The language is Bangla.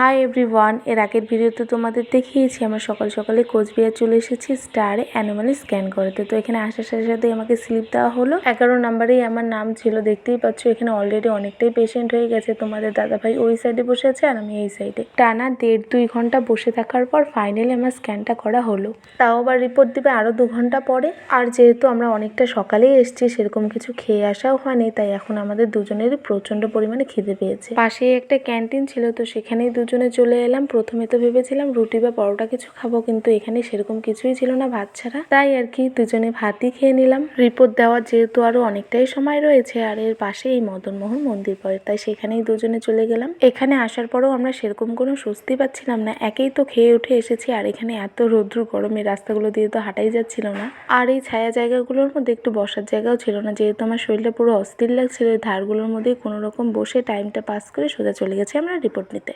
হাই এভরিওয়ান, এর আগের ভিডিওতে তোমাদের দেখিয়েছি আমরা সকাল সকালে কোচবিহার চলে এসেছি স্টারে অ্যানুয়ালি স্ক্যান করতে। তো এখানে আসার সাথে সাথে আমাকে স্লিপ দেওয়া হলো। 11 নাম্বারেই আমার নাম ছিল। দেখতেই পাচ্ছ এখানে অলরেডি অনেকটাই পেশেন্ট হয়ে গেছে। তোমাদের দাদাভাই ওই সাইডে বসে আছে আর আমি এই সাইডে। টানা 1.5-2 ঘন্টা বসে থাকার পর ফাইনালি আমার স্ক্যানটা করা হলো। তাও আবার রিপোর্ট দিবে আরও 2 ঘন্টা পরে। আর যেহেতু আমরা অনেকটা সকালেই এসেছি, সেরকম কিছু খেয়ে আসাও হয়নি, তাই এখন আমাদের দুজনেরই প্রচণ্ড পরিমাণে খিদে পেয়েছে। পাশেই একটা ক্যান্টিন ছিল, তো সেখানেই দুজনে চলে এলাম। প্রথমে তো ভেবেছিলাম রুটি বা পরোটা কিছু খাবো, কিন্তু এখানে সেরকম কিছুই ছিল না, ভাত ছাড়া। তাই আর কি দুজনে ভাতই খেয়ে নিলাম। রিপোর্ট দেওয়ার যেহেতু আরো অনেকটাই সময় রয়েছে, আর এর পাশে এই মদনমোহন মন্দির পড়ে, তাই সেখানেই দুজনে চলে গেলাম। এখানে আসার পরেও আমরা সেরকম কোনো স্বস্তি পাচ্ছিলাম না। একেই তো খেয়ে উঠে এসেছি, আর এখানে এত রৌদ্র গরমে রাস্তাগুলো দিয়ে তো হাঁটাই যাচ্ছিল না। আর এই ছায়া জায়গাগুলোর মধ্যে একটু বসার জায়গাও ছিল না, যেহেতু আমার শরীরটা পুরো অস্থির লাগছিল। এই ধারগুলোর মধ্যেই কোনো রকম বসে টাইমটা পাস করে সোজা চলে গেছে আমরা রিপোর্ট নিতে।